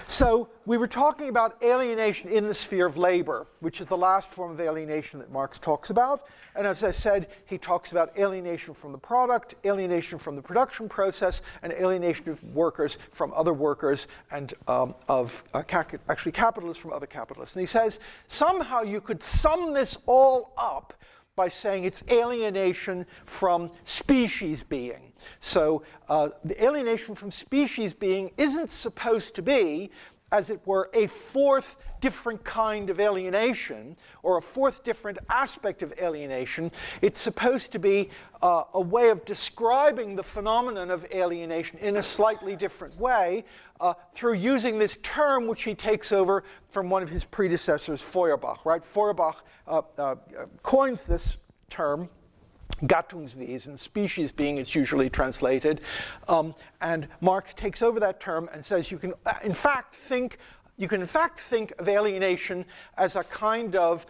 So we were talking about alienation in the sphere of labor, which is the last form of alienation that Marx talks about. And as I said, he talks about alienation from the product, alienation from the production process, and alienation of workers from other workers, and actually capitalists from other capitalists. And he says, somehow you could sum this all up by saying it's alienation from species being. So the alienation from species being isn't supposed to be, as it were, a fourth different kind of alienation or a fourth different aspect of alienation. It's supposed to be a way of describing the phenomenon of alienation in a slightly different way through using this term which he takes over from one of his predecessors, Feuerbach. Right? Feuerbach coins this term, Gattungswesen, species being, it's usually translated, and Marx takes over that term and says you can in fact think of alienation as a kind of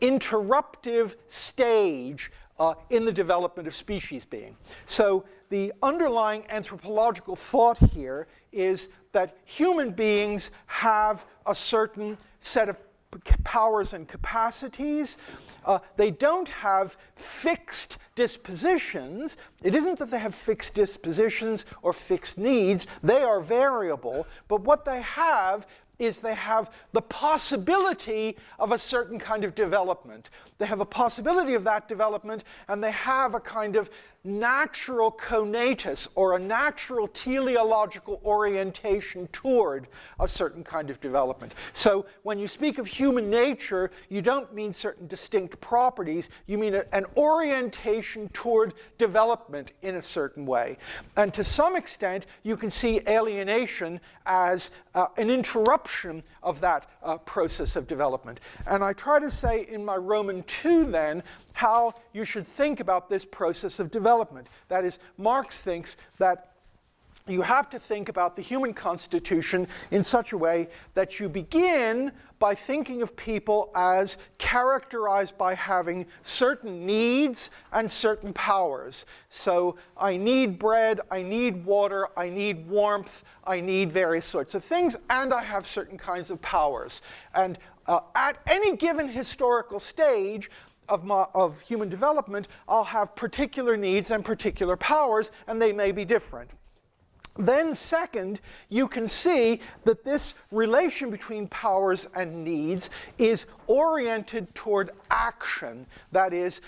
interruptive stage in the development of species being. So the underlying anthropological thought here is that human beings have a certain set of powers and capacities. They don't have fixed dispositions. It isn't that they have fixed dispositions or fixed needs. They are variable. But what they have is they have the possibility of a certain kind of development. They have a possibility of that development, and they have a kind of natural conatus or a natural teleological orientation toward a certain kind of development. So when you speak of human nature, you don't mean certain distinct properties, you mean an orientation toward development in a certain way. And to some extent, you can see alienation as an interruption of that process of development. And I try to say in my Roman 2 then, how you should think about this process of development. That is, Marx thinks that you have to think about the human constitution in such a way that you begin by thinking of people as characterized by having certain needs and certain powers. So I need bread, I need water, I need warmth, I need various sorts of things, and I have certain kinds of powers. And at any given historical stage of human development, I'll have particular needs and particular powers, and they may be different. Then second, you can see that this relation between powers and needs is oriented toward action. That is,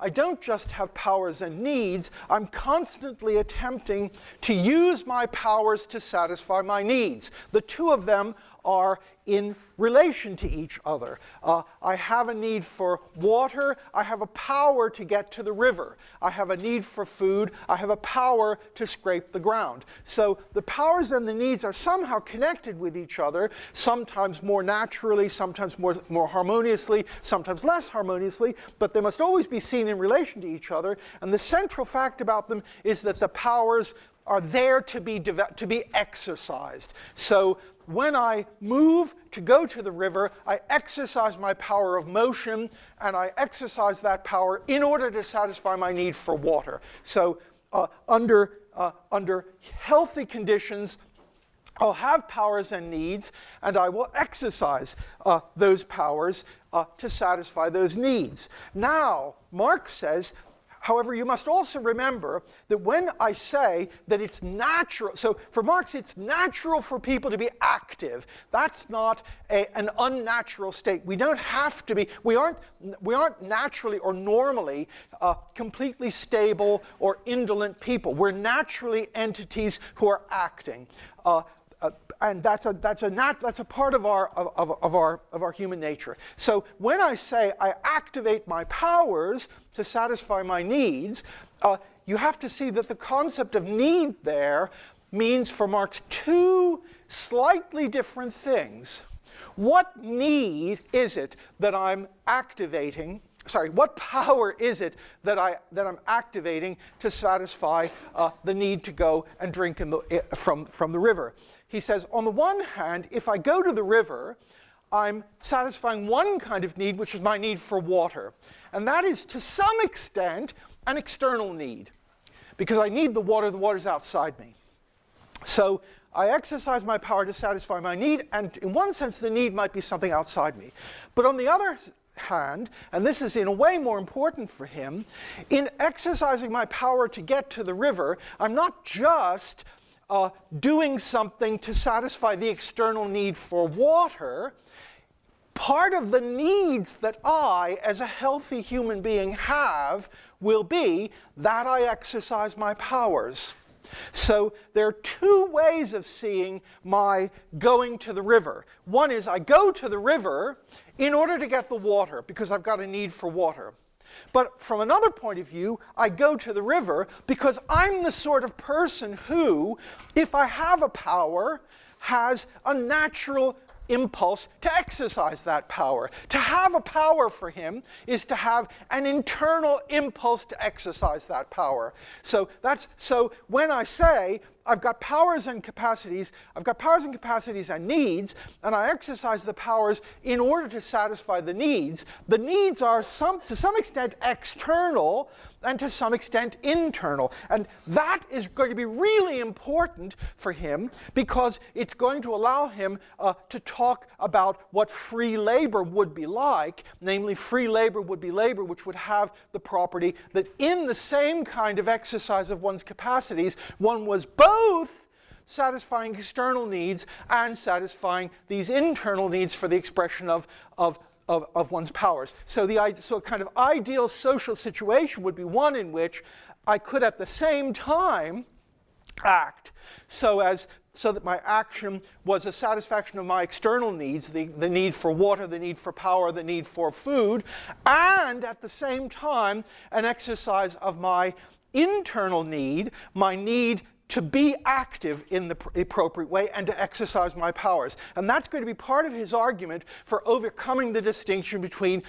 I don't just have powers and needs, I'm constantly attempting to use my powers to satisfy my needs. The two of them are in relation to each other. I have a need for water, I have a power to get to the river. I have a need for food, I have a power to scrape the ground. So the powers and the needs are somehow connected with each other, sometimes more naturally, sometimes more harmoniously, sometimes less harmoniously, but they must always be seen in relation to each other. And the central fact about them is that the powers are there to be exercised. So when I move to go to the river, I exercise my power of motion, and I exercise that power in order to satisfy my need for water. So under healthy conditions, I'll have powers and needs, and I will exercise those powers to satisfy those needs. Now, Marx says, however, you must also remember that when I say that it's natural, so for Marx it's natural for people to be active. That's not an unnatural state. We don't have to be, we aren't naturally or normally completely stable or indolent people. We're naturally entities who are acting. And that's a part of our human nature. So when I say I activate my powers to satisfy my needs, you have to see that the concept of need there means for Marx two slightly different things. What need is it that I'm activating? Sorry, what power is it that I'm activating to satisfy the need to go and drink from the river? He says, on the one hand, if I go to the river, I'm satisfying one kind of need, which is my need for water. And that is, to some extent, an external need. Because I need the water's outside me. So I exercise my power to satisfy my need, and in one sense the need might be something outside me. But on the other hand, and this is in a way more important for him, in exercising my power to get to the river, I'm not just doing something to satisfy the external need for water. Part of the needs that I, as a healthy human being, have will be that I exercise my powers. So there are two ways of seeing my going to the river. One is I go to the river in order to get the water, because I've got a need for water. But from another point of view, I go to the river because I'm the sort of person who, if I have a power, has a natural impulse to exercise that power. To have a power for him is to have an internal impulse to exercise that power. So when I say I've got powers and capacities and needs, and I exercise the powers in order to satisfy the needs are to some extent external and to some extent internal. And that is going to be really important for him, because it's going to allow him to talk about what free labor would be like. Namely, free labor would be labor which would have the property that in the same kind of exercise of one's capacities, one was both satisfying external needs and satisfying these internal needs for the expression of one's powers. So a kind of ideal social situation would be one in which I could at the same time act so that my action was a satisfaction of my external needs, the need for water, the need for power, the need for food, and at the same time an exercise of my internal need, my need to be active in the appropriate way and to exercise my powers. And that's going to be part of his argument for overcoming the distinction between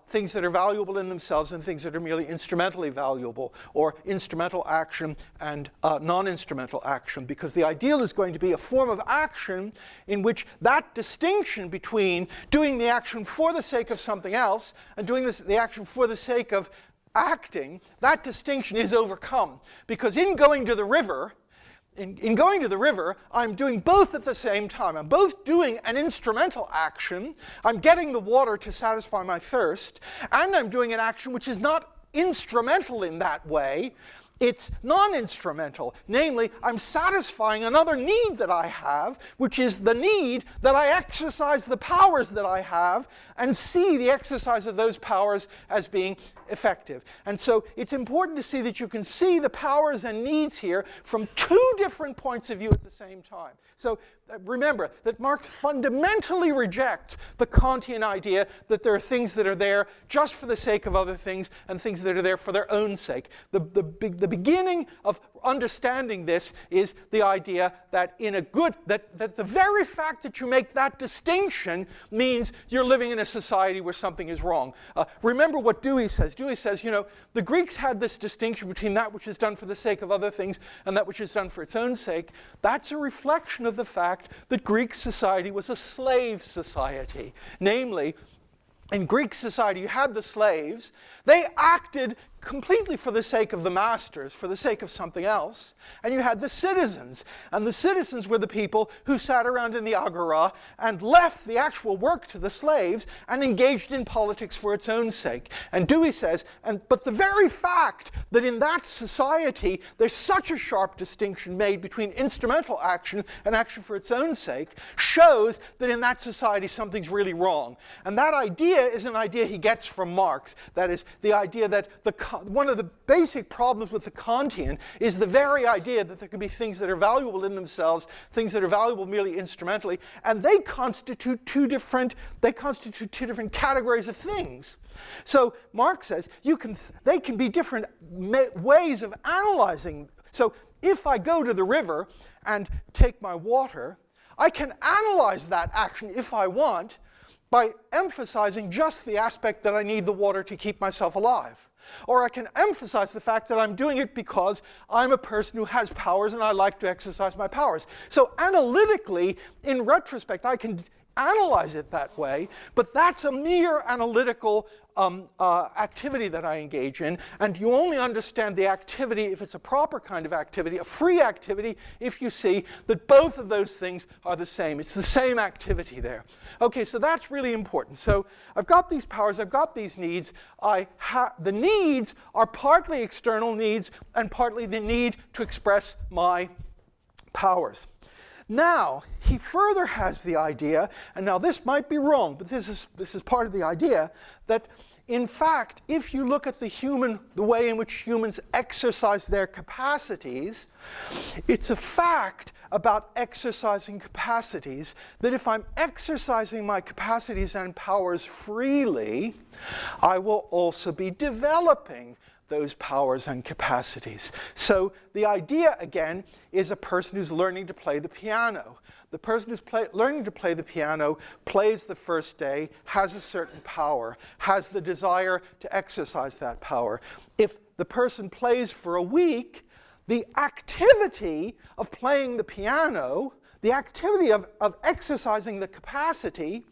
things that are valuable in themselves and things that are merely instrumentally valuable, or instrumental action and non-instrumental action, because the ideal is going to be a form of action in which that distinction between doing the action for the sake of something else and doing the action for the sake of acting, that distinction is overcome. Because in going to the river, I'm doing both at the same time. I'm both doing an instrumental action, I'm getting the water to satisfy my thirst, and I'm doing an action which is not instrumental in that way, it's non-instrumental. Namely, I'm satisfying another need that I have, which is the need that I exercise the powers that I have and see the exercise of those powers as being effective. And so it's important to see that you can see the powers and needs here from two different points of view at the same time. So remember that Marx fundamentally rejects the Kantian idea that there are things that are there just for the sake of other things and things that are there for their own sake. The beginning of understanding this is the idea that that the very fact that you make that distinction means you're living in a society where something is wrong. Remember what Dewey says. Dewey says, the Greeks had this distinction between that which is done for the sake of other things and that which is done for its own sake. That's a reflection of the fact that Greek society was a slave society. Namely, in Greek society, you had the slaves. They acted completely for the sake of the masters, for the sake of something else. And you had the citizens. And the citizens were the people who sat around in the agora and left the actual work to the slaves and engaged in politics for its own sake. And Dewey says, but the very fact that in that society there's such a sharp distinction made between instrumental action and action for its own sake shows that in that society something's really wrong. And that idea is an idea he gets from Marx. That is, the idea that one of the basic problems with the Kantian is the very idea that there can be things that are valuable in themselves, things that are valuable merely instrumentally, and they constitute two different categories of things. So Marx says they can be different ways of analyzing. So if I go to the river and take my water, I can analyze that action if I want by emphasizing just the aspect that I need the water to keep myself alive. Or I can emphasize the fact that I'm doing it because I'm a person who has powers and I like to exercise my powers. So analytically, in retrospect, I can analyze it that way, but that's a mere analytical activity that I engage in, and you only understand the activity if it's a proper kind of activity, a free activity, if you see that both of those things are the same. It's the same activity there. Okay, so that's really important. So I've got these powers, I've got these needs. The needs are partly external needs and partly the need to express my powers. Now, he further has the idea, and now this might be wrong, but this is part of the idea, that in fact, if you look at the way in which humans exercise their capacities, it's a fact about exercising capacities that if I'm exercising my capacities and powers freely, I will also be developing those powers and capacities. So the idea, again, is a person who's learning to play the piano. The person who's learning to play the piano plays the first day, has a certain power, has the desire to exercise that power. If the person plays for a week, the activity of playing the piano, the activity of exercising the capacity,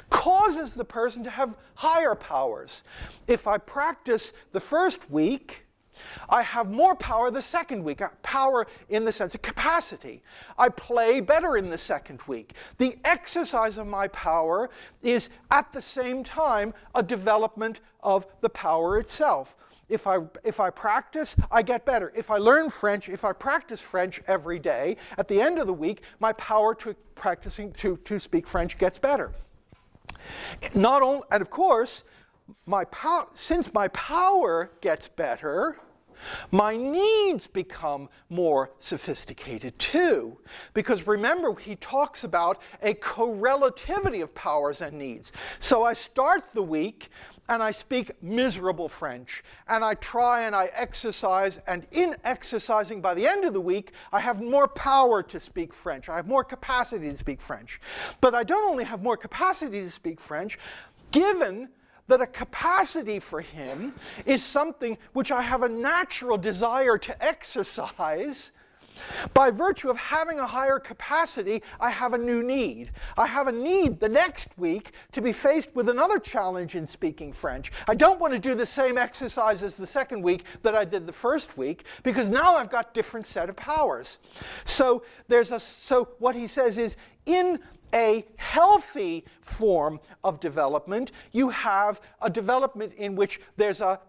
causes the person to have higher powers. If I practice the first week, I have more power the second week. Power in the sense of capacity. I play better in the second week. The exercise of my power is at the same time a development of the power itself. If I practice, I get better. If I learn French, if I practice French every day, at the end of the week, my power to speak French gets better. Not only, and of course, since my power gets better, my needs become more sophisticated too. Because remember, he talks about a correlativity of powers and needs. So I start the week and I speak miserable French, and I try and I exercise, and in exercising by the end of the week, I have more power to speak French. I have more capacity to speak French. But I don't only have more capacity to speak French, given that a capacity for him is something which I have a natural desire to exercise. By virtue of having a higher capacity, I have a new need. I have a need the next week to be faced with another challenge in speaking French. I don't want to do the same exercise as the second week that I did the first week, because now I've got different set of powers. So what he says is, in a healthy form of development, you have a development in which there's a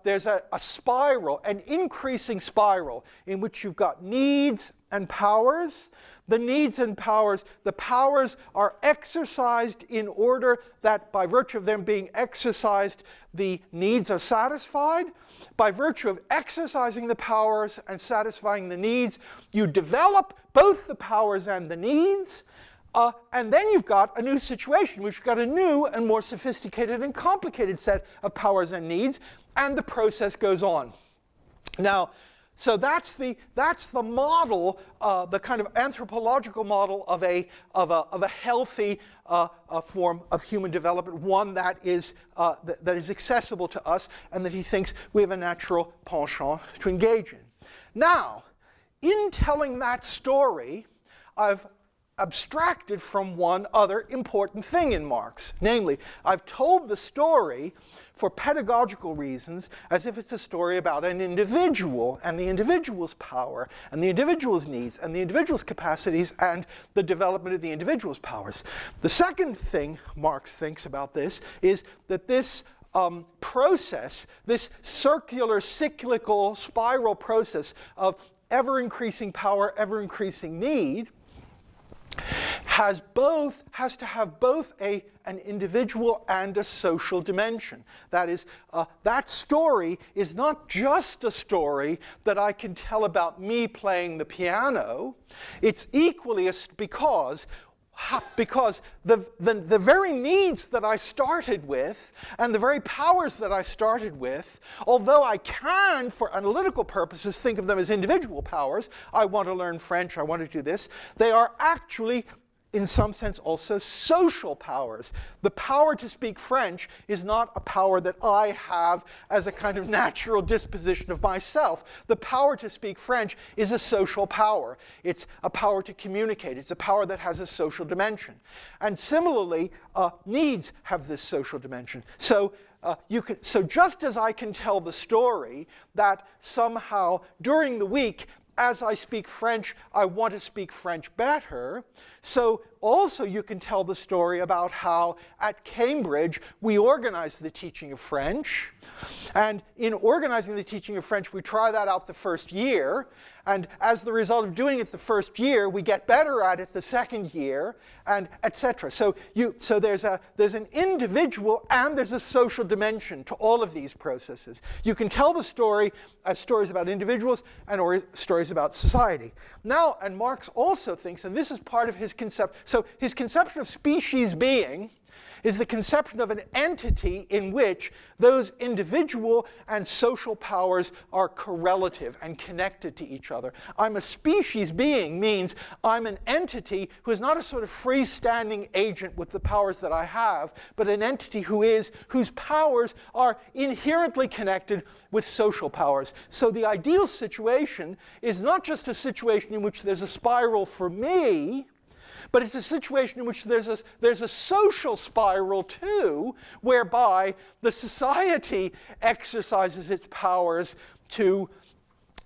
spiral, an increasing spiral, in which you've got needs and powers. The needs and powers, the powers are exercised in order that by virtue of them being exercised, the needs are satisfied. By virtue of exercising the powers and satisfying the needs, you develop both the powers and the needs. And then you've got a new situation, which you've got a new and more sophisticated and complicated set of powers and needs, and the process goes on. Now, so that's the model, the kind of anthropological model of a healthy form of human development, one that is accessible to us, and that he thinks we have a natural penchant to engage in. Now, in telling that story, I've abstracted from one other important thing in Marx. Namely, I've told the story for pedagogical reasons as if it's a story about an individual and the individual's power and the individual's needs and the individual's capacities and the development of the individual's powers. The second thing Marx thinks about this is that this process, this circular, cyclical, spiral process of ever-increasing power, ever-increasing need, has to have both an individual and a social dimension. That is, that story is not just a story that I can tell about me playing the piano. It's equally because the very needs that I started with and the very powers that I started with, although I can, for analytical purposes, think of them as individual powers, I want to learn French, I want to do this, they are actually, in some sense, also social powers. The power to speak French is not a power that I have as a kind of natural disposition of myself. The power to speak French is a social power. It's a power to communicate. It's a power that has a social dimension. And similarly, needs have this social dimension. So so just as I can tell the story that somehow during the week, as I speak French, I want to speak French better, so also you can tell the story about how at Cambridge we organized the teaching of French. And in organizing the teaching of French, we try that out the first year. And as the result of doing it the first year, we get better at it the second year, and etc. So there's an individual and there's a social dimension to all of these processes. You can tell the story as stories about individuals and stories about society. Now, and Marx also thinks, and this is part of his concept, so his conception of species being is the conception of an entity in which those individual and social powers are correlative and connected to each other. I'm a species being means I'm an entity who is not a sort of freestanding agent with the powers that I have, but an entity whose powers are inherently connected with social powers. So the ideal situation is not just a situation in which there's a spiral for me, but it's a situation in which there's a social spiral too, whereby the society exercises its powers to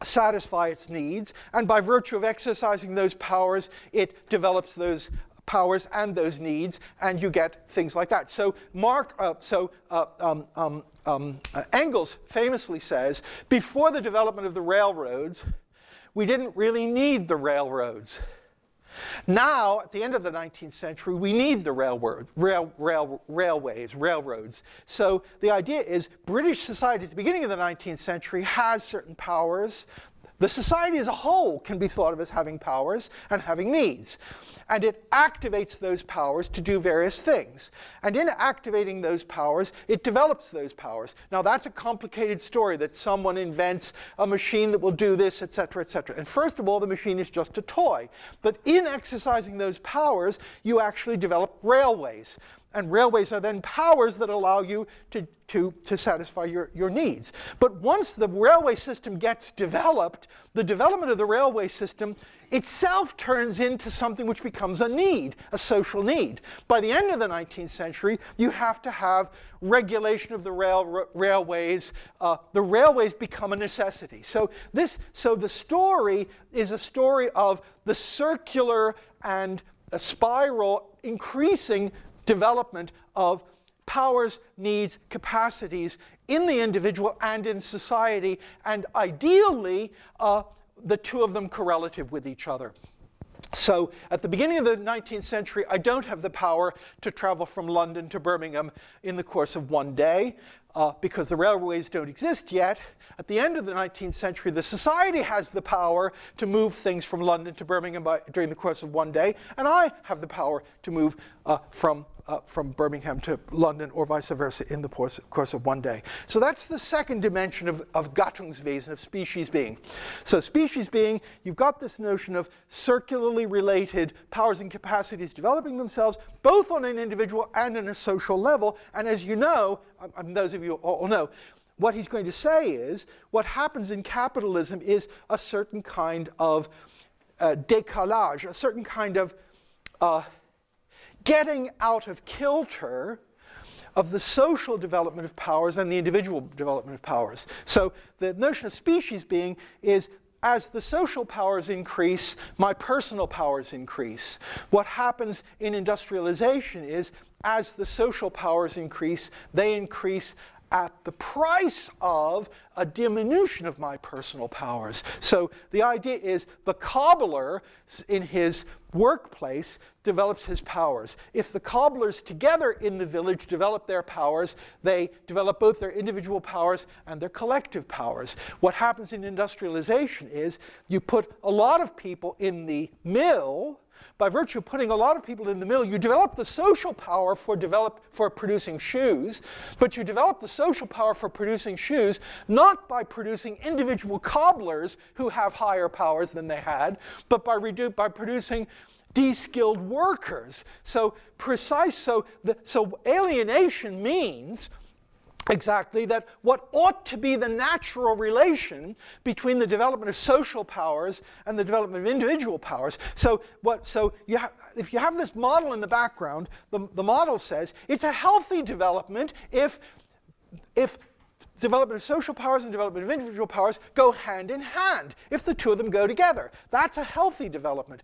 satisfy its needs, and by virtue of exercising those powers, it develops those powers and those needs, and you get things like that. So Engels famously says, before the development of the railroads, we didn't really need the railroads. Now, at the end of the 19th century, we need the railroads. So the idea is British society at the beginning of the 19th century has certain powers. The society as a whole can be thought of as having powers and having needs. And it activates those powers to do various things. And in activating those powers, it develops those powers. Now, that's a complicated story that someone invents a machine that will do this, et cetera, et cetera. And first of all, the machine is just a toy. But in exercising those powers, you actually develop railways. And railways are then powers that allow you to satisfy your needs. But once the railway system gets developed, the development of the railway system itself turns into something which becomes a need, a social need. By the end of the 19th century, you have to have regulation of the railways. The railways become a necessity. So the story is a story of the circular and a spiral increasing development of powers, needs, capacities in the individual and in society, and ideally, the two of them correlative with each other. So at the beginning of the 19th century, I don't have the power to travel from London to Birmingham in the course of one day, because the railways don't exist yet. At the end of the 19th century, the society has the power to move things from London to Birmingham during the course of one day, and I have the power to move from Birmingham to London or vice versa in the course of one day. So that's the second dimension of Gattungswesen, of species being. So species being, you've got this notion of circularly related powers and capacities developing themselves, both on an individual and on a social level. And as you know, those of you all know, what he's going to say is, what happens in capitalism is a certain kind of décalage, a certain kind of getting out of kilter of the social development of powers and the individual development of powers. So the notion of species being is, as the social powers increase, my personal powers increase. What happens in industrialization is, as the social powers increase, they increase at the price of a diminution of my personal powers. So the idea is the cobbler in his workplace develops his powers. If the cobblers together in the village develop their powers, they develop both their individual powers and their collective powers. What happens in industrialization is you put a lot of people in the mill. By virtue of putting a lot of people in the mill, you develop the social power for producing shoes, but you develop the social power for producing shoes not by producing individual cobblers who have higher powers than they had, but by producing de-skilled workers. So alienation means exactly that what ought to be the natural relation between the development of social powers and the development of individual powers. If you have this model in the background, the model says it's a healthy development if if development of social powers and development of individual powers go hand in hand, if the two of them go together. That's a healthy development.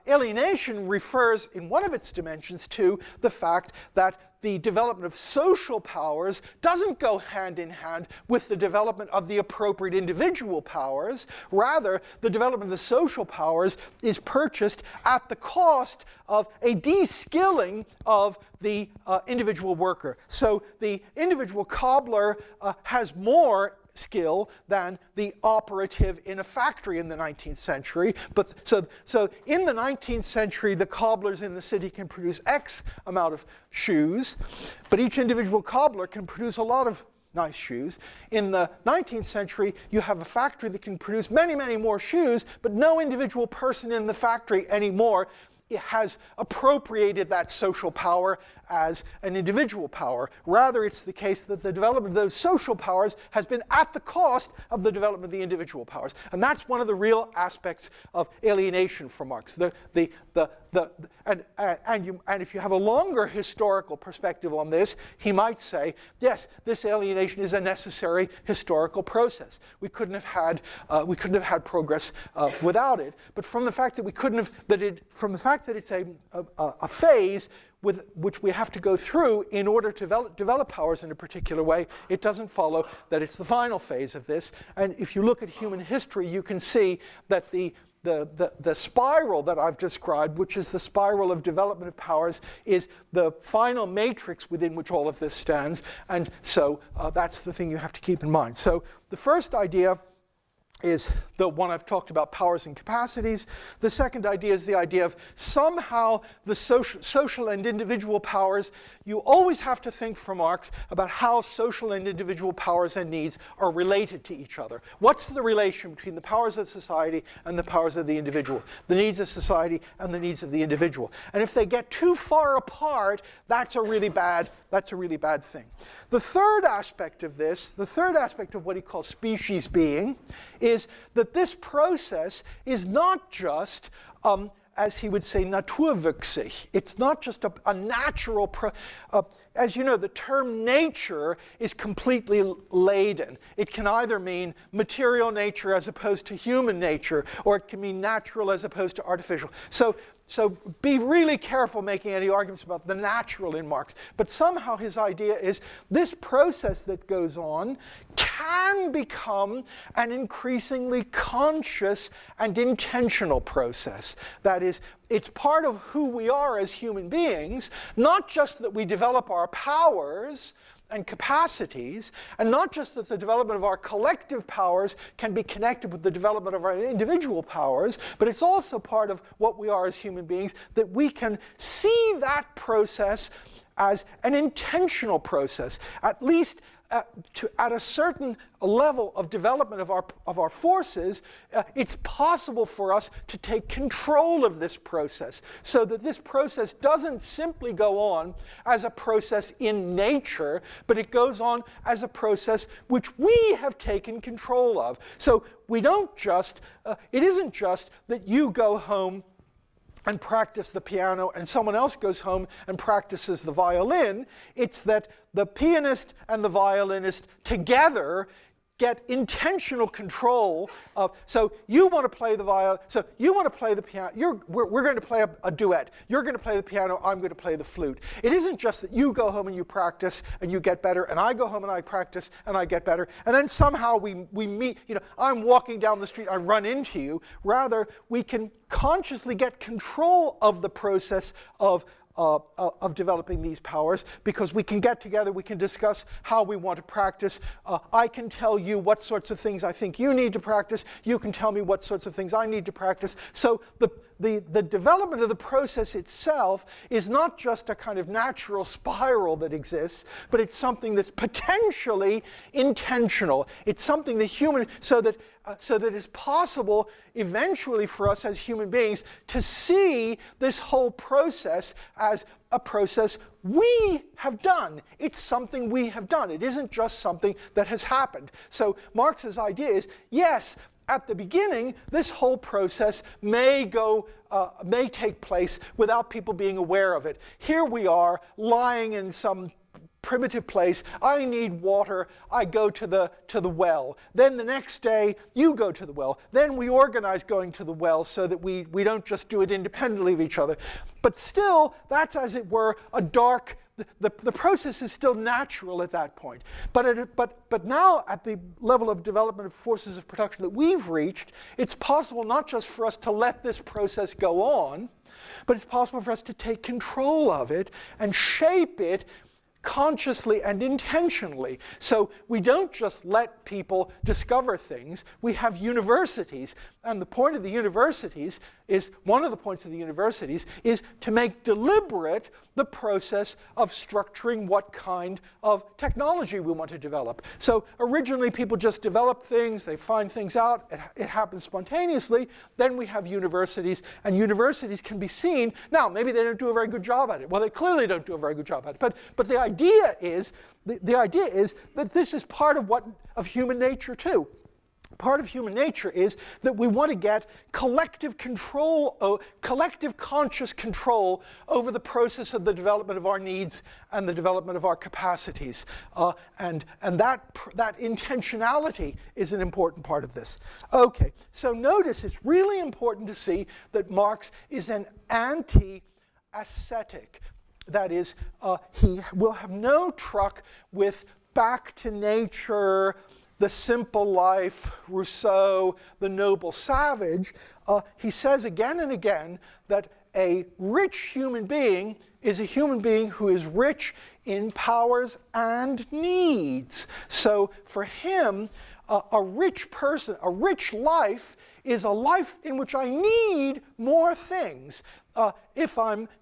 Alienation refers in one of its dimensions to the fact that the development of social powers doesn't go hand in hand with the development of the appropriate individual powers. Rather, the development of the social powers is purchased at the cost of a de-skilling of the individual worker. So the individual cobbler has more skill than the operative in a factory in the 19th century. But so in the 19th century, the cobblers in the city can produce X amount of shoes, but each individual cobbler can produce a lot of nice shoes. In the 19th century, you have a factory that can produce many, many more shoes, but no individual person in the factory anymore has appropriated that social power as an individual power. Rather, it's the case that the development of those social powers has been at the cost of the development of the individual powers. And that's one of the real aspects of alienation for Marx. And if you have a longer historical perspective on this, he might say, yes, this alienation is a necessary historical process. We couldn't have had progress without it. But from the fact that it's a phase with which we have to go through in order to develop powers in a particular way, it doesn't follow that it's the final phase of this. And if you look at human history, you can see that the spiral that I've described, which is the spiral of development of powers, is the final matrix within which all of this stands. And so that's the thing you have to keep in mind. So the first idea is the one I've talked about, powers and capacities. The second idea is the idea of somehow the social and individual powers. You always have to think for Marx about how social and individual powers and needs are related to each other. What's the relation between the powers of society and the powers of the individual? The needs of society and the needs of the individual. And if they get too far apart, that's a really bad thing. The third aspect of this, the third aspect of what he calls species being, is that this process is not just, as he would say, naturwüchsig. It's not just a natural as you know, the term nature is completely laden. It can either mean material nature as opposed to human nature, or it can mean natural as opposed to artificial. So be really careful making any arguments about the natural in Marx. But somehow his idea is this process that goes on can become an increasingly conscious and intentional process. That is, it's part of who we are as human beings, not just that we develop our powers and capacities, and not just that the development of our collective powers can be connected with the development of our individual powers, but it's also part of what we are as human beings, that we can see that process as an intentional process, at least at a certain level of development of our forces. It's possible for us to take control of this process, so that this process doesn't simply go on as a process in nature, but it goes on as a process which we have taken control of. So we don't just, it isn't just that you go home and practice the piano and someone else goes home and practices the violin. It's that the pianist and the violinist together get intentional control of, so you want to play the violin, so you want to play the piano, we're going to play a duet. You're going to play the piano, I'm going to play the flute. It isn't just that you go home and you practice and you get better, and I go home and I practice and I get better, and then somehow we meet, I'm walking down the street, I run into you. Rather, we can consciously get control of the process of developing these powers, because we can get together, we can discuss how we want to practice. I can tell you what sorts of things I think you need to practice. You can tell me what sorts of things I need to practice. So the development of the process itself is not just a kind of natural spiral that exists, but it's something that's potentially intentional. It's something that so that it's possible eventually for us as human beings to see this whole process as a process we have done. It's something we have done. It isn't just something that has happened. So Marx's idea is, yes, at the beginning, this whole process may take place without people being aware of it. Here we are, lying in some primitive place. I need water. I go to the well. Then the next day, you go to the well. Then we organize going to the well so that we don't just do it independently of each other. But still, that's, as it were, a dark. The process is still natural at that point. But now, at the level of development of forces of production that we've reached, it's possible not just for us to let this process go on, but it's possible for us to take control of it and shape it consciously and intentionally. So we don't just let people discover things. We have universities. And the point of the universities is, one of the points of the universities is to make deliberate the process of structuring what kind of technology we want to develop. So originally people just develop things, they find things out, it happens spontaneously. Then we have universities, and universities can be seen. Now, maybe they don't do a very good job at it. Well, they clearly don't do a very good job at it. But the idea is that this is part of human nature too. Part of human nature is that we want to get collective control, collective conscious control over the process of the development of our needs and the development of our capacities. And that intentionality is an important part of this. Okay, so notice it's really important to see that Marx is an anti-ascetic. That is, he will have no truck with back to nature, the simple life, Rousseau, the noble savage. He says again and again that a rich human being is a human being who is rich in powers and needs. So for him, a rich person, a rich life is a life in which I need more things.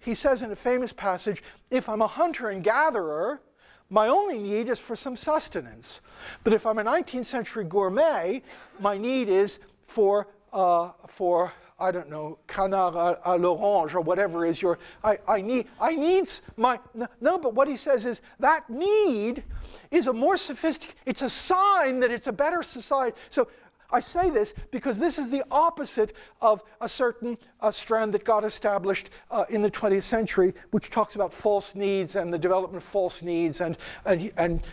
He says in a famous passage, if I'm a hunter and gatherer, my only need is for some sustenance. But if I'm a 19th century gourmet, my need is for I don't know, canard à l'orange or whatever is your, I need my, no, but what he says is that need is a more sophisticated, it's a sign that it's a better society. So I say this because this is the opposite of a certain strand that got established in the 20th century, which talks about false needs and the development of false needs, and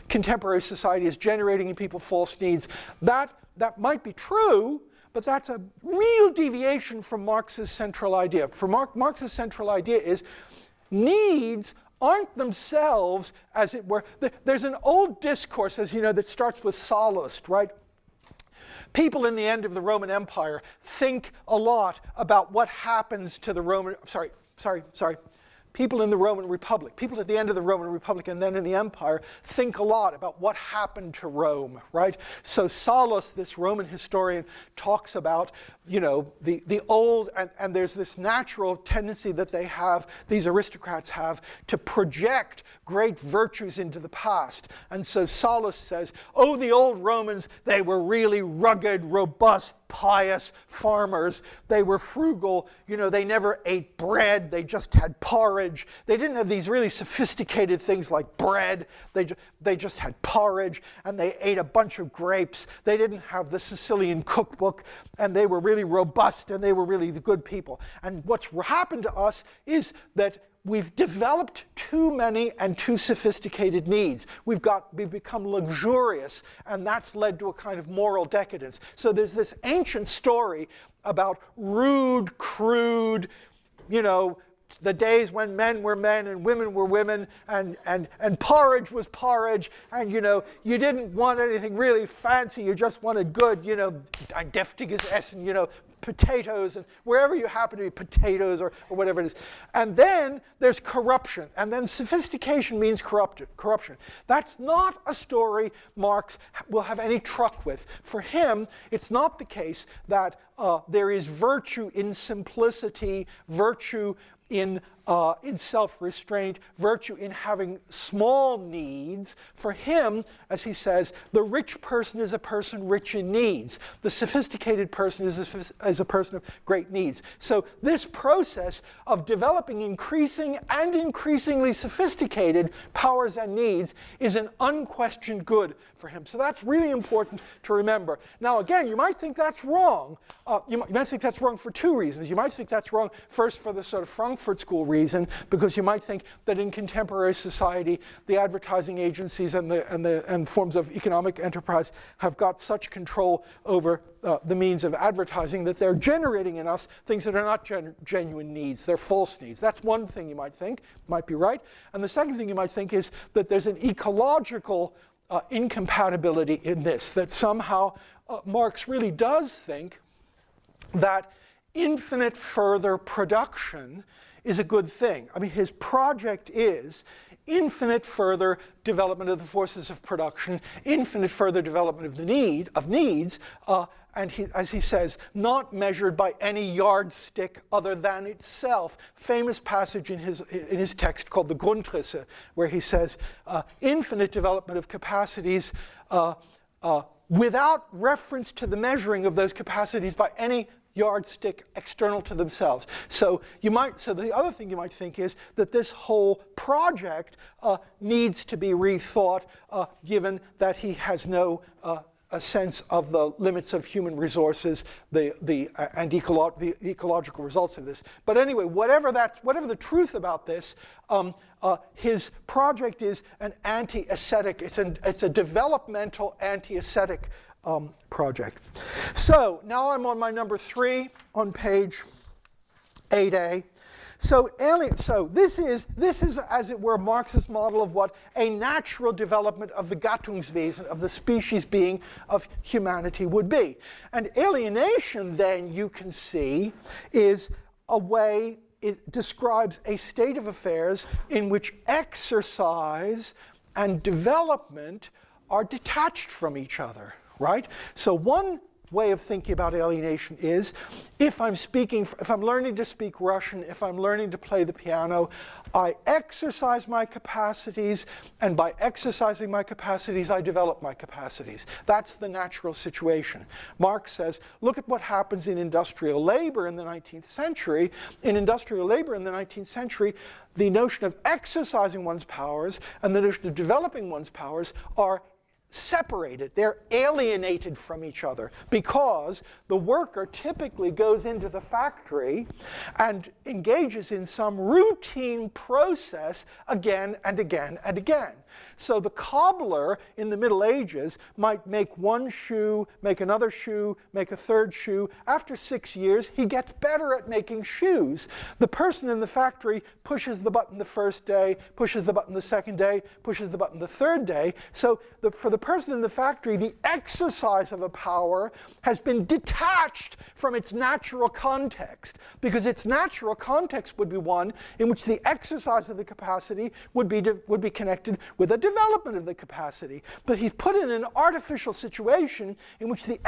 contemporary society is generating in people false needs. That might be true, but that's a real deviation from Marx's central idea. For Marx's central idea is needs aren't themselves, as it were. There's an old discourse, as you know, that starts with Sallust, right? People in the end of the Roman Empire think a lot about what happens to the Roman, people in the Roman Republic, people at the end of the Roman Republic and then in the Empire think a lot about what happened to Rome, right? So Sallust, this Roman historian, talks about, you know, the old, and there's this natural tendency that they have, these aristocrats have, to project great virtues into the past. And so Sallust says, oh, the old Romans, they were really rugged, robust, pious farmers. They were frugal. You know, they never ate bread. They just had porridge. They didn't have these really sophisticated things like bread. They just had porridge, and they ate a bunch of grapes. They didn't have the Sicilian cookbook, and they were really robust, and they were really the good people. And what's happened to us is that we've developed too many and too sophisticated needs. We've become luxurious, and that's led to a kind of moral decadence. So there's this ancient story about rude, crude, you know, the days when men were men and women were women, and porridge was porridge, and, you know, you didn't want anything really fancy, you just wanted good, you know, ein deftiges Essen, you know, potatoes, and wherever you happen to be, potatoes or whatever it is. And then there's corruption, and then sophistication means corruption. That's not a story Marx will have any truck with. For him, it's not the case that there is virtue in simplicity, virtue in self-restraint, virtue in having small needs. For him, as he says, the rich person is a person rich in needs. The sophisticated person is a person of great needs. So this process of developing increasing and increasingly sophisticated powers and needs is an unquestioned good for him. So that's really important to remember. Now again, you might think that's wrong. You might think that's wrong for two reasons. You might think that's wrong first for the sort of comfort school reason, because you might think that in contemporary society, the advertising agencies and forms of economic enterprise have got such control over the means of advertising that they're generating in us things that are not genuine needs, they're false needs. That's one thing you might think, might be right. And the second thing you might think is that there's an ecological incompatibility in this, that somehow Marx really does think that infinite further production is a good thing. I mean, his project is infinite further development of the forces of production, infinite further development of the needs, and as he says, not measured by any yardstick other than itself. Famous passage in his text called the Grundrisse, where he says, infinite development of capacities without reference to the measuring of those capacities by any yardstick external to themselves. So the other thing you might think is that this whole project needs to be rethought, given that he has no a sense of the limits of human resources, and ecological results of this. But anyway, whatever the truth about this, his project is an anti-ascetic. It's a developmental anti-ascetic project. So now I'm on my number 3 on page 8A. So this is, as it were, Marx's model of what a natural development of the Gattungswesen, of the species being of humanity, would be. And alienation, then, you can see, is a way, it describes a state of affairs in which exercise and development are detached from each other, right? So one way of thinking about alienation is, if I'm learning to speak Russian, if I'm learning to play the piano, I exercise my capacities, and by exercising my capacities, I develop my capacities. That's the natural situation. Marx says, look at what happens in industrial labor in the 19th century. In industrial labor in the 19th century, the notion of exercising one's powers and the notion of developing one's powers are separated. They're alienated from each other, because the worker typically goes into the factory and engages in some routine process again and again and again. So the cobbler in the Middle Ages might make one shoe, make another shoe, make a third shoe. After 6 years, he gets better at making shoes. The person in the factory pushes the button the first day, pushes the button the second day, pushes the button the third day. So for the person in the factory, the exercise of a power has been detached from its natural context, because its natural context would be one in which the exercise of the capacity would be connected with a development of the capacity. But he's put in an artificial situation in which the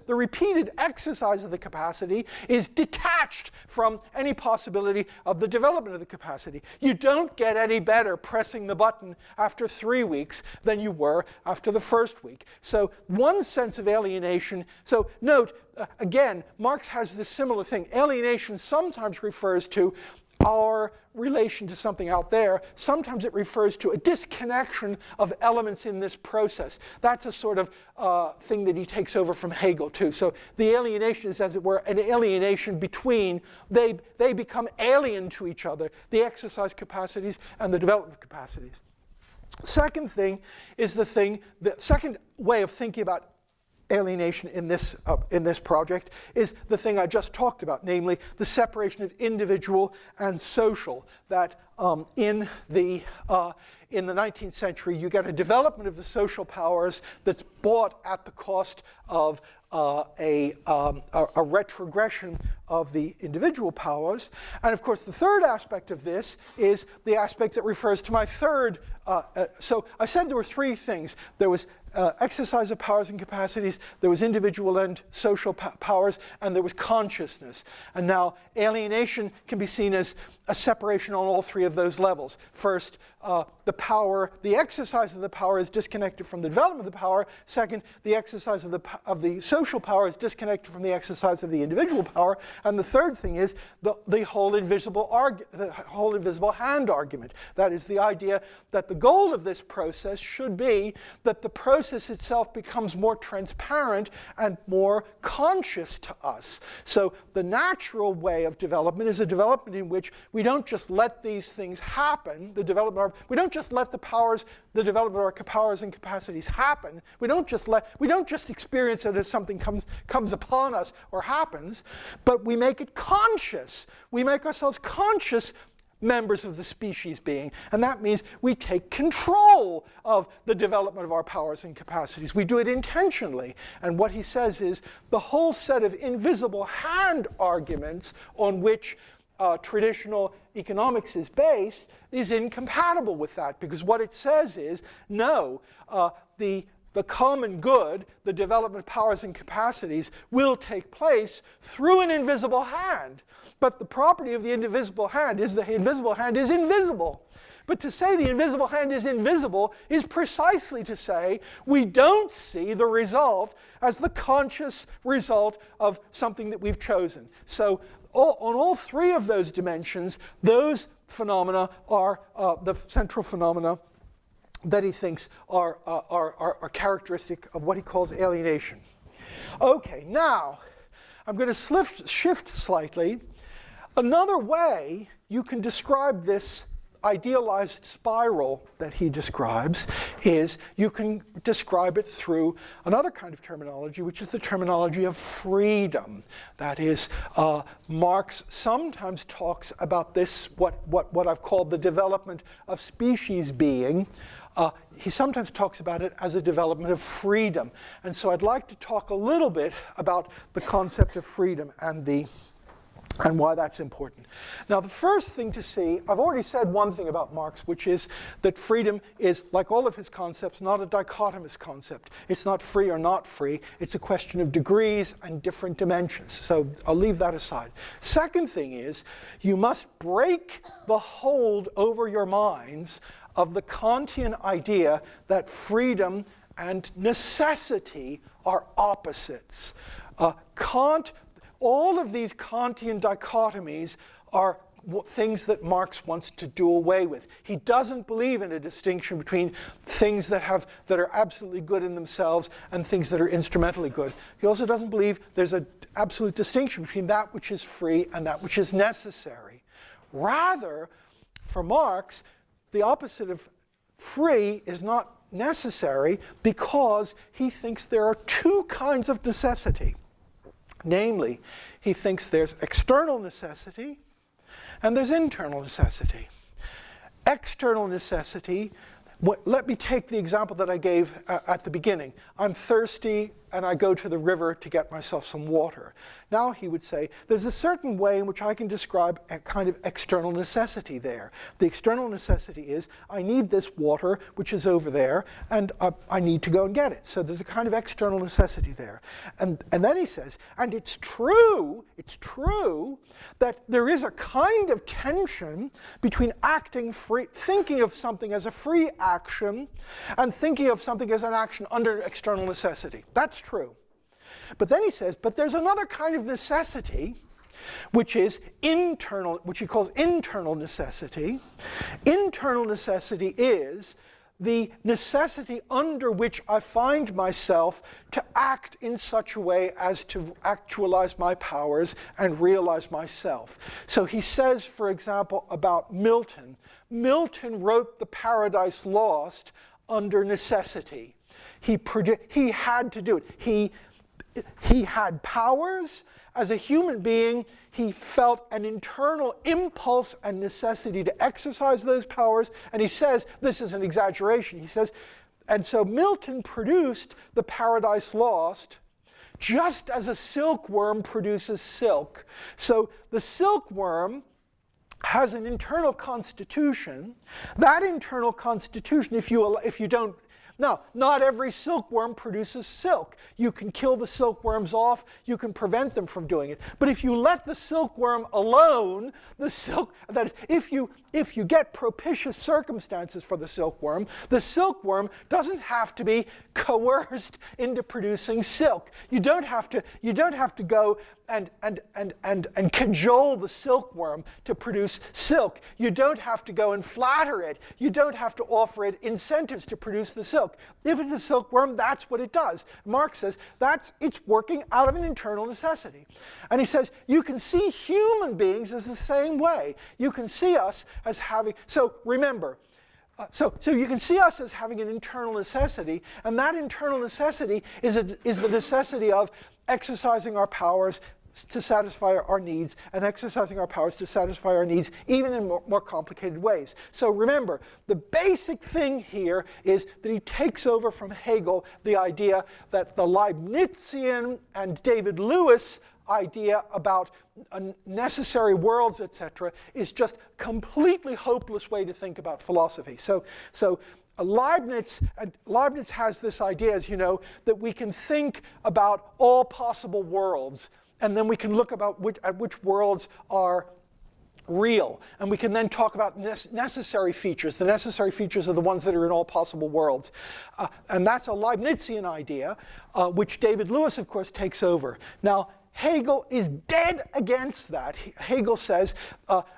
repeated exercise of the capacity is detached from any possibility of the development of the capacity. You don't get any better pressing the button after 3 weeks than you were after the first week. So one sense of alienation, so note, again, Marx has this similar thing. Alienation sometimes refers to our relation to something out there. Sometimes it refers to a disconnection of elements in this process. That's a sort of thing that he takes over from Hegel too. So the alienation is, as it were, an alienation between, they become alien to each other, the exercise capacities and the development capacities. Second thing is the second way of thinking about alienation in this project is the thing I just talked about, namely the separation of individual and social. That in the 19th century, you get a development of the social powers that's bought at the cost of a retrogression of the individual powers. And of course, the third aspect of this is the aspect that refers to my third. So I said there were 3 things. There was exercise of powers and capacities, there was individual and social powers, and there was consciousness. And now alienation can be seen as a separation on all 3 of those levels. First, the exercise of the power is disconnected from the development of the power. Second, the exercise of the social power is disconnected from the exercise of the individual power. And the third thing is the whole invisible hand argument. That is the idea that the goal of this process should be that the process process itself becomes more transparent and more conscious to us. So the natural way of development is a development in which we don't just let these things happen, we don't just let the development of our powers and capacities happen. We don't just experience it as something comes upon us or happens, but we make it conscious. We make ourselves conscious members of the species being, and that means we take control of the development of our powers and capacities. We do it intentionally, and what he says is the whole set of invisible hand arguments on which traditional economics is based is incompatible with that, because what it says is, no, the common good, the development of powers and capacities, will take place through an invisible hand. But the property of the invisible hand is the invisible hand is invisible. But to say the invisible hand is invisible is precisely to say we don't see the result as the conscious result of something that we've chosen. So on all three of those dimensions, those phenomena are the central phenomena that he thinks are characteristic of what he calls alienation. Okay, now I'm going to shift slightly. Another way you can describe this idealized spiral that he describes is you can describe it through another kind of terminology, which is the terminology of freedom. That is, Marx sometimes talks about this, what I've called the development of species being. He sometimes talks about it as a development of freedom. And so I'd like to talk a little bit about the concept of freedom and why that's important. Now, the first thing to see, I've already said one thing about Marx, which is that freedom is, like all of his concepts, not a dichotomous concept. It's not free or not free. It's a question of degrees and different dimensions. So I'll leave that aside. Second thing is, you must break the hold over your minds of the Kantian idea that freedom and necessity are opposites. All of these Kantian dichotomies are things that Marx wants to do away with. He doesn't believe in a distinction between things that are absolutely good in themselves and things that are instrumentally good. He also doesn't believe there's an absolute distinction between that which is free and that which is necessary. Rather, for Marx, the opposite of free is not necessary because he thinks there are two kinds of necessity. Namely, he thinks there's external necessity and there's internal necessity. External necessity, let me take the example that I gave at the beginning. I'm thirsty and I go to the river to get myself some water. Now he would say, there's a certain way in which I can describe a kind of external necessity there. The external necessity is, I need this water, which is over there, and I need to go and get it. So there's a kind of external necessity there. And then he says, and it's true that there is a kind of tension between acting free, thinking of something as a free action, and thinking of something as an action under external necessity. That's true. But then he says, but there's another kind of necessity, which is internal, which he calls internal necessity. Internal necessity is the necessity under which I find myself to act in such a way as to actualize my powers and realize myself. So he says, for example, about Milton. Milton wrote The Paradise Lost under necessity. He had to do it. He had powers. As a human being, he felt an internal impulse and necessity to exercise those powers. And he says, this is an exaggeration. He says, and so Milton produced The Paradise Lost just as a silkworm produces silk. So the silkworm has an internal constitution. That internal constitution, if you don't, now, not every silkworm produces silk. You can kill the silkworms off, you can prevent them from doing it. But if you let the silkworm alone, if you get propitious circumstances for the silkworm doesn't have to be coerced into producing silk. You don't have to go and cajole the silkworm to produce silk. You don't have to go and flatter it. You don't have to offer it incentives to produce the silk. If it's a silkworm, that's what it does. Marx says it's working out of an internal necessity. And he says you can see human beings as the same way. You can see us as having, so remember, so you can see us as having an internal necessity, and that internal necessity is the necessity of exercising our powers to satisfy our needs, and exercising our powers to satisfy our needs even in more complicated ways. So remember, the basic thing here is that he takes over from Hegel the idea that the Leibnizian and David Lewis idea about necessary worlds, etc., is just completely hopeless way to think about philosophy. So Leibniz has this idea, as you know, that we can think about all possible worlds, and then we can look at which worlds are real, and we can then talk about necessary features. The necessary features are the ones that are in all possible worlds, and that's a Leibnizian idea, which David Lewis, of course, takes over. Now, Hegel is dead against that. Hegel says,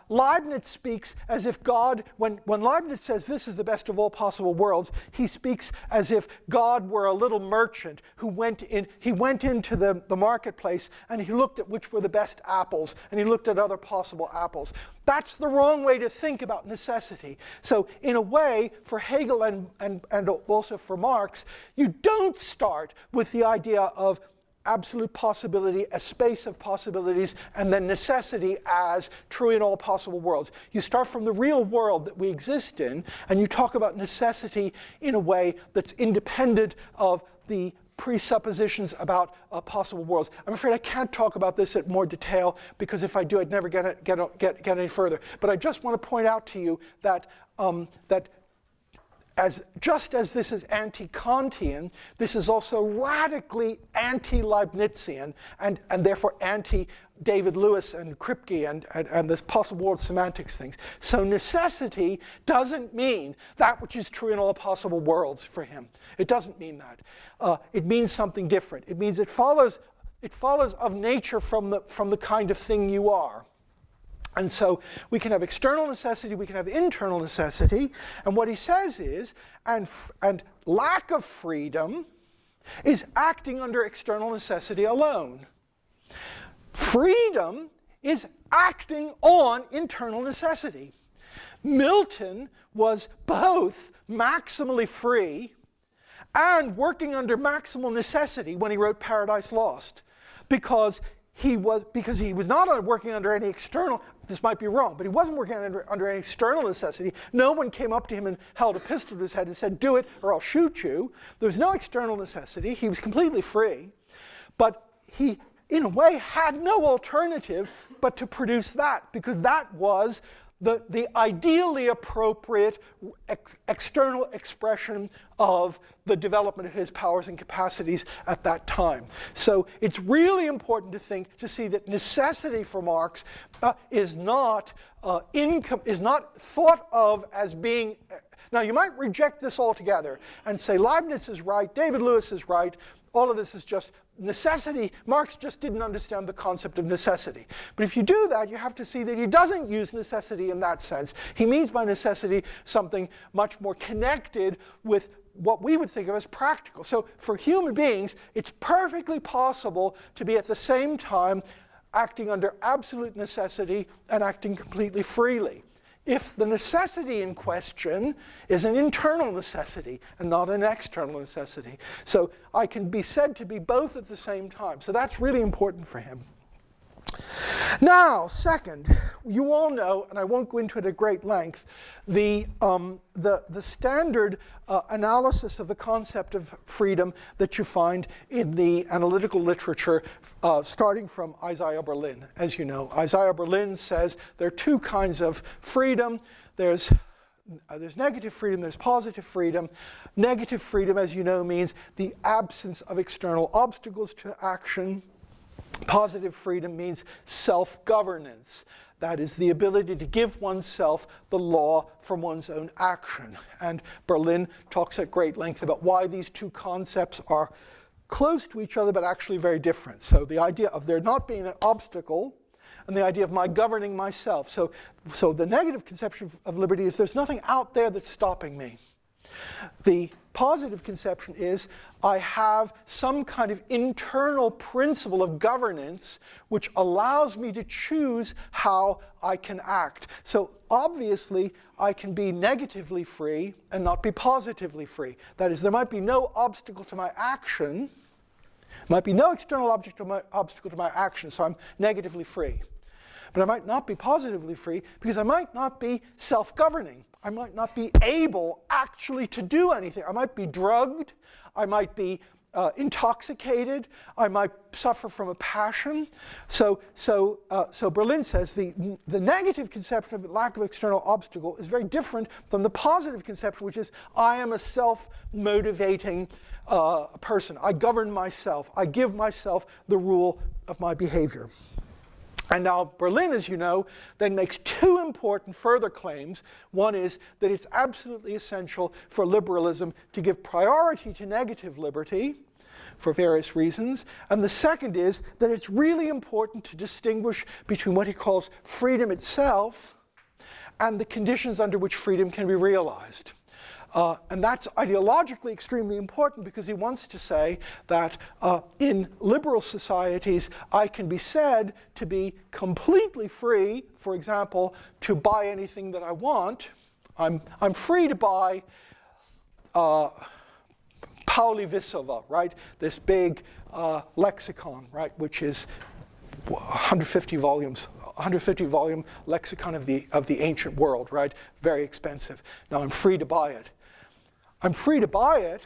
Leibniz speaks as if God, when Leibniz says this is the best of all possible worlds, he speaks as if God were a little merchant who went into the marketplace and he looked at which were the best apples and he looked at other possible apples. That's the wrong way to think about necessity. So in a way, for Hegel and also for Marx, you don't start with the idea of absolute possibility, a space of possibilities, and then necessity as true in all possible worlds. You start from the real world that we exist in, and you talk about necessity in a way that's independent of the presuppositions about possible worlds. I'm afraid I can't talk about this in more detail, because if I do, I'd never get any further. But I just want to point out to you that just as this is anti-Kantian, this is also radically anti-Leibnizian and therefore anti-David Lewis and Kripke and this possible world semantics things. So necessity doesn't mean that which is true in all possible worlds for him. It doesn't mean that. It means something different. It means it follows of nature from the kind of thing you are. And so we can have external necessity, we can have internal necessity, and what he says is, and lack of freedom is acting under external necessity alone. Freedom is acting on internal necessity. Milton was both maximally free and working under maximal necessity when he wrote Paradise Lost, because he was not working under any external, this might be wrong, but he wasn't working under any external necessity. No one came up to him and held a pistol to his head and said, do it or I'll shoot you. There was no external necessity. He was completely free. But he, in a way, had no alternative but to produce that, because that was the ideally appropriate external expression of the development of his powers and capacities at that time. So it's really important to see that necessity for Marx is not thought of as being. Now you might reject this altogether and say Leibniz is right, David Lewis is right. All of this is just necessity. Marx just didn't understand the concept of necessity. But if you do that, you have to see that he doesn't use necessity in that sense. He means by necessity something much more connected with what we would think of as practical. So for human beings, it's perfectly possible to be at the same time acting under absolute necessity and acting completely freely, if the necessity in question is an internal necessity and not an external necessity. So I can be said to be both at the same time. So that's really important for him. Now, second, you all know, and I won't go into it at great length, the standard analysis of the concept of freedom that you find in the analytical literature, starting from Isaiah Berlin. As you know, Isaiah Berlin says there are two kinds of freedom. There's negative freedom, there's positive freedom. Negative freedom, as you know, means the absence of external obstacles to action. Positive freedom means self-governance. That is the ability to give oneself the law from one's own action. And Berlin talks at great length about why these two concepts are close to each other but actually very different. So the idea of there not being an obstacle and the idea of my governing myself. So the negative conception of liberty is there's nothing out there that's stopping me. The positive conception is I have some kind of internal principle of governance which allows me to choose how I can act. So obviously I can be negatively free and not be positively free. That is, there might be no obstacle to my action, might be no external obstacle to my action, so I'm negatively free. But I might not be positively free because I might not be self-governing. I might not be able actually to do anything. I might be drugged. I might be intoxicated. I might suffer from a passion. So Berlin says the negative conception of lack of external obstacle is very different from the positive conception, which is I am a self-motivating person. I govern myself. I give myself the rule of my behavior. And now Berlin, as you know, then makes two important further claims. One is that it's absolutely essential for liberalism to give priority to negative liberty for various reasons. And the second is that it's really important to distinguish between what he calls freedom itself and the conditions under which freedom can be realized. And that's ideologically extremely important because he wants to say that in liberal societies, I can be said to be completely free, for example, to buy anything that I want. I'm free to buy Pauli Vissova, right? This big lexicon, right, which is 150 volumes. 150 volume lexicon of the ancient world, right? Very expensive. Now I'm free to buy it. I'm free to buy it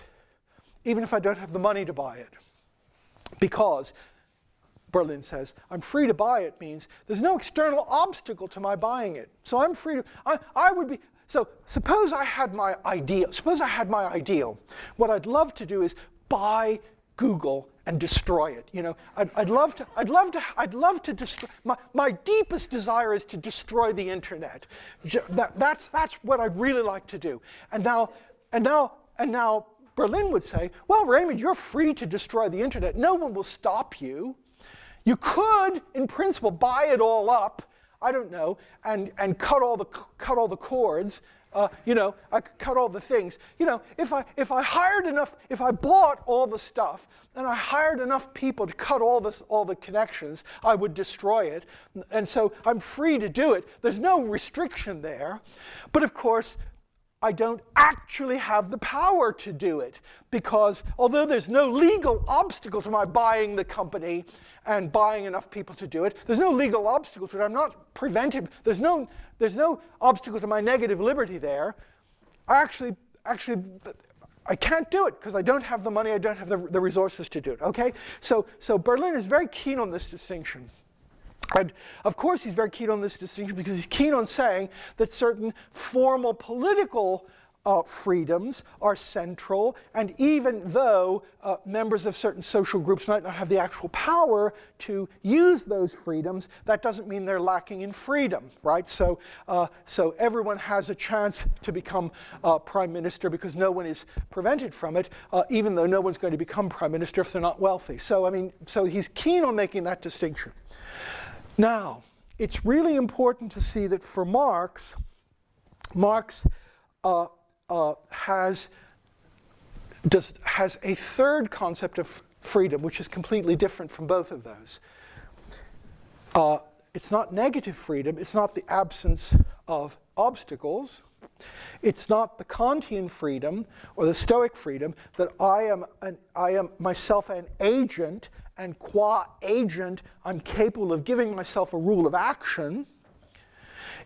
even if I don't have the money to buy it. Because, Berlin says, I'm free to buy it means there's no external obstacle to my buying it. So I'm free to, I would be, so suppose I had my ideal. What I'd love to do is buy Google and destroy it. You know, I'd love to destroy. My deepest desire is to destroy the internet. That's what I'd really like to do. And now Berlin would say, well, Raymond, you're free to destroy the internet. No one will stop you. You could, in principle, buy it all up. I don't know, and cut all the cords. You know, I could cut all the things. You know, if I hired enough, if I bought all the stuff, and I hired enough people to cut all the connections, I would destroy it. And so I'm free to do it. There's no restriction there. But of course, I don't actually have the power to do it because although there's no legal obstacle to my buying the company and buying enough people to do it, there's no legal obstacle to it. I'm not prevented. There's no obstacle to my negative liberty there. I can't do it because I don't have the money. I don't have the resources to do it. Okay, so Berlin is very keen on this distinction. And of course he's very keen on this distinction because he's keen on saying that certain formal political freedoms are central, and even though members of certain social groups might not have the actual power to use those freedoms, that doesn't mean they're lacking in freedom, right? So everyone has a chance to become prime minister because no one is prevented from it, even though no one's going to become prime minister if they're not wealthy. So he's keen on making that distinction. Now, it's really important to see that for Marx has a third concept of freedom, which is completely different from both of those. It's not negative freedom. It's not the absence of obstacles. It's not the Kantian freedom or the Stoic freedom that I am myself an agent, and qua agent, I'm capable of giving myself a rule of action.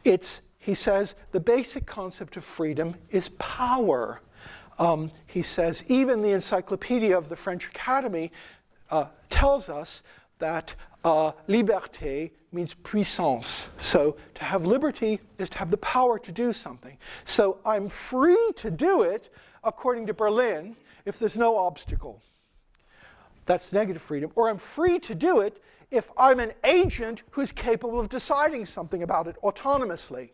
It's, he says, the basic concept of freedom is power. He says, even the Encyclopedia of the French Academy tells us that liberté means puissance. So to have liberty is to have the power to do something. So I'm free to do it, according to Berlin, if there's no obstacle. That's negative freedom. Or I'm free to do it if I'm an agent who's capable of deciding something about it autonomously.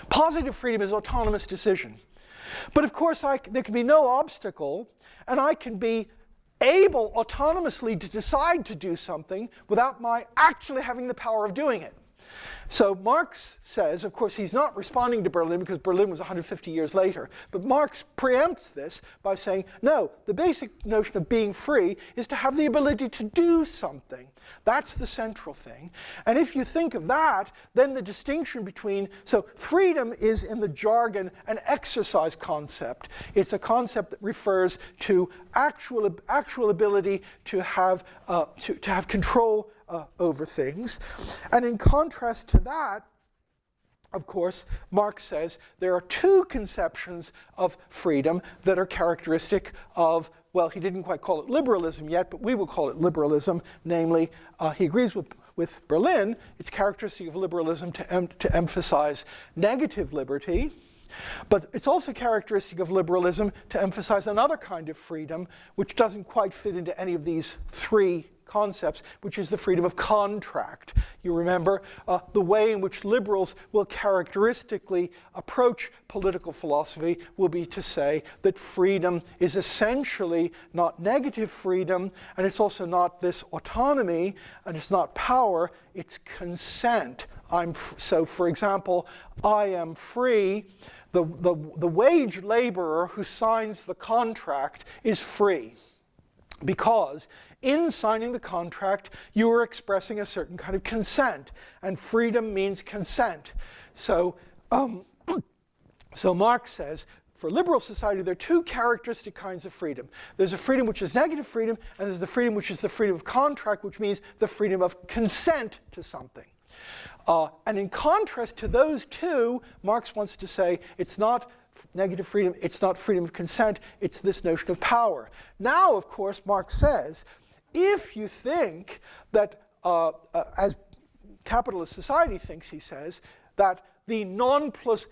Positive freedom is autonomous decision. But of course, there can be no obstacle, and I can be able autonomously to decide to do something without my actually having the power of doing it. So Marx says, of course, he's not responding to Berlin because Berlin was 150 years later, but Marx preempts this by saying, no, the basic notion of being free is to have the ability to do something. That's the central thing. And if you think of that, then the distinction between, so freedom is in the jargon an exercise concept. It's a concept that refers to actual ability to have control over things. And in contrast to that, of course, Marx says there are two conceptions of freedom that are characteristic of, well, he didn't quite call it liberalism yet, but we will call it liberalism. Namely, he agrees with Berlin, it's characteristic of liberalism to emphasize negative liberty. But it's also characteristic of liberalism to emphasize another kind of freedom, which doesn't quite fit into any of these three concepts, which is the freedom of contract. You remember the way in which liberals will characteristically approach political philosophy will be to say that freedom is essentially not negative freedom, and it's also not this autonomy, and it's not power, it's consent. So for example, I am free. The wage laborer who signs the contract is free, because in signing the contract, you are expressing a certain kind of consent, and freedom means consent. So Marx says, for liberal society, there are two characteristic kinds of freedom. There's a freedom which is negative freedom, and there's the freedom which is the freedom of contract, which means the freedom of consent to something. And in contrast to those two, Marx wants to say it's not negative freedom, it's not freedom of consent, it's this notion of power. Now, of course, Marx says, if you think that, as capitalist society thinks, he says, that the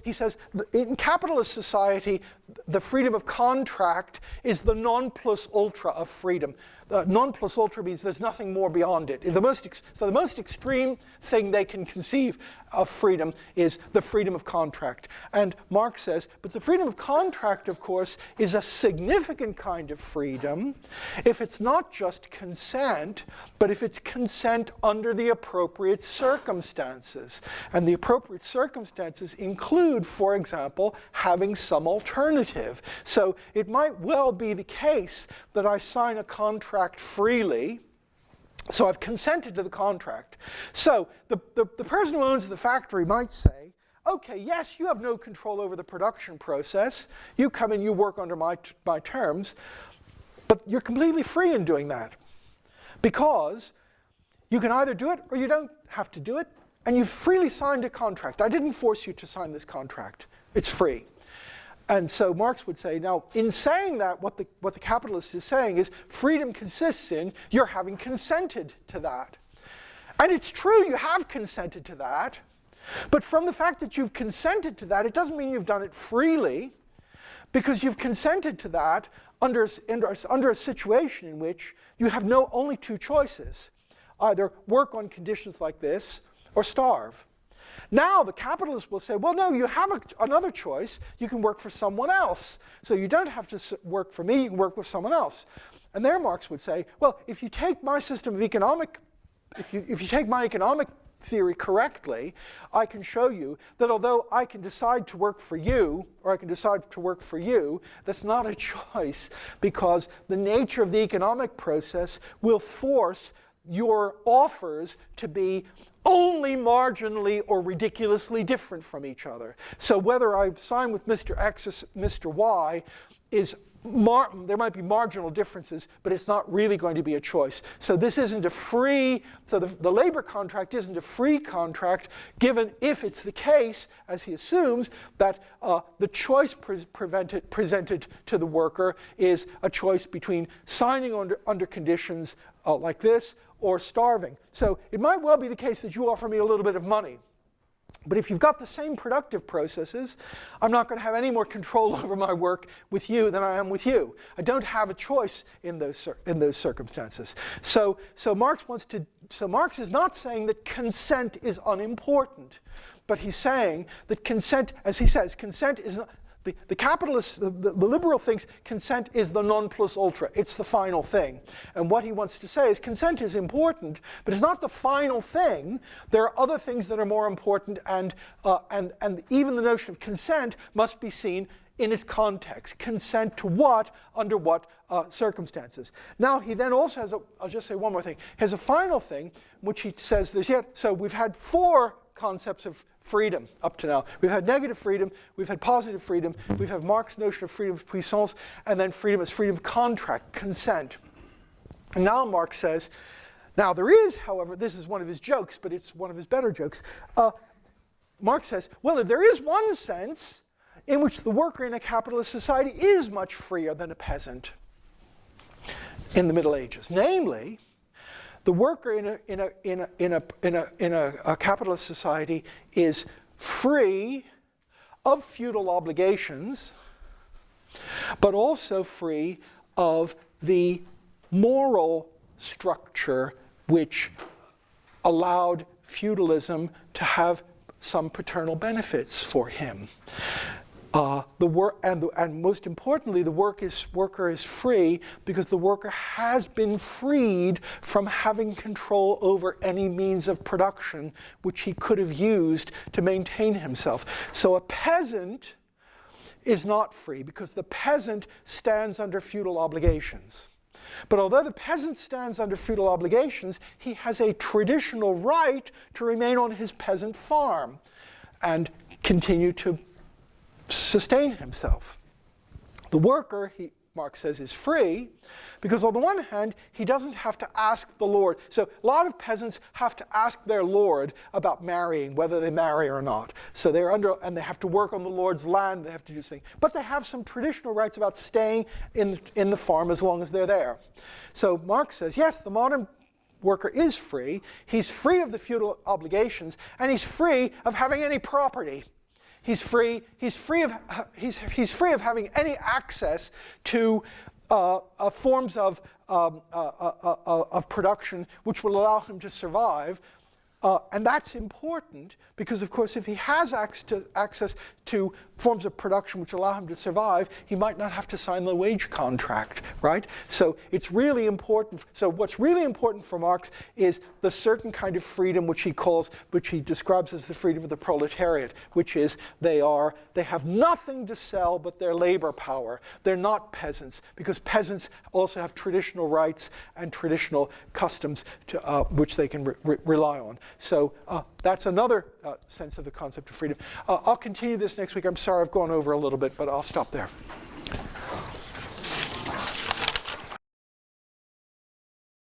he says, in capitalist society, the freedom of contract is the non plus ultra of freedom. Non plus ultra means there's nothing more beyond it. The most extreme thing they can conceive of freedom is the freedom of contract. And Marx says, but the freedom of contract, of course, is a significant kind of freedom if it's not just consent, but if it's consent under the appropriate circumstances. And the appropriate circumstances include, for example, having some alternative. So it might well be the case that I sign a contract freely, so I've consented to the contract. So the person who owns the factory might say, okay, yes, you have no control over the production process. You come and you work under my terms, but you're completely free in doing that, because you can either do it or you don't have to do it, and you've freely signed a contract. I didn't force you to sign this contract. It's free. And so Marx would say, now, in saying that, what the capitalist is saying is freedom consists in your having consented to that. And it's true, you have consented to that. But from the fact that you've consented to that, it doesn't mean you've done it freely, because you've consented to that under a situation in which you have only two choices. Either work on conditions like this or starve. Now the capitalist will say, well, no, you have another choice. You can work for someone else. So you don't have to work for me, you can work with someone else. And there Marx would say, well, if you take my system of economic, if you take my economic theory correctly, I can show you that although I can decide to work for you, or I can decide to work for you, that's not a choice, because the nature of the economic process will force your offers to be only marginally or ridiculously different from each other. So whether I sign with Mr. X or Mr. Y there might be marginal differences, but it's not really going to be a choice. So this isn't a free, so the labor contract isn't a free contract, given if it's the case, as he assumes, that the choice presented to the worker is a choice between signing under conditions like this or starving. So it might well be the case that you offer me a little bit of money. But if you've got the same productive processes, I'm not going to have any more control over my work with you than I am with you. I don't have a choice in those circumstances. So Marx is not saying that consent is unimportant, but he's saying that consent, as he says, consent is not, The capitalist, the liberal thinks consent is the non plus ultra. It's the final thing. And what he wants to say is consent is important, but it's not the final thing. There are other things that are more important, and even the notion of consent must be seen in its context. Consent to what, under what circumstances. Now, he then also has I'll just say one more thing. He has a final thing, which he says so we've had 4 concepts of freedom up to now. We've had negative freedom, we've had positive freedom, we've had Marx's notion of freedom of puissance, and then freedom as freedom of contract, consent. And now Marx says, now there is, however, this is one of his jokes, but it's one of his better jokes. Marx says, well, there is one sense in which the worker in a capitalist society is much freer than a peasant in the Middle Ages. Namely, the worker in a capitalist society is free of feudal obligations, but also free of the moral structure which allowed feudalism to have some paternal benefits for him. And most importantly, the worker is free because the worker has been freed from having control over any means of production which he could have used to maintain himself. So a peasant is not free because the peasant stands under feudal obligations. But although the peasant stands under feudal obligations, he has a traditional right to remain on his peasant farm and continue to sustain himself. The worker, Marx says, is free because on the one hand, he doesn't have to ask the Lord. So a lot of peasants have to ask their Lord about marrying, whether they marry or not. So and they have to work on the Lord's land, they have to do things. But they have some traditional rights about staying in the farm as long as they're there. So Marx says, yes, the modern worker is free. He's free of the feudal obligations, and he's free of having any property. He's free of having any access to forms of production which will allow him to survive. And that's important because, of course, if he has access to forms of production which allow him to survive, he might not have to sign the wage contract, right? So it's really important. So what's really important for Marx is the certain kind of freedom which he describes as the freedom of the proletariat, which is they have nothing to sell but their labor power. They're not peasants because peasants also have traditional rights and traditional customs which they can rely on. So that's another sense of the concept of freedom. I'll continue this next week. I'm sorry I've gone over a little bit, but I'll stop there.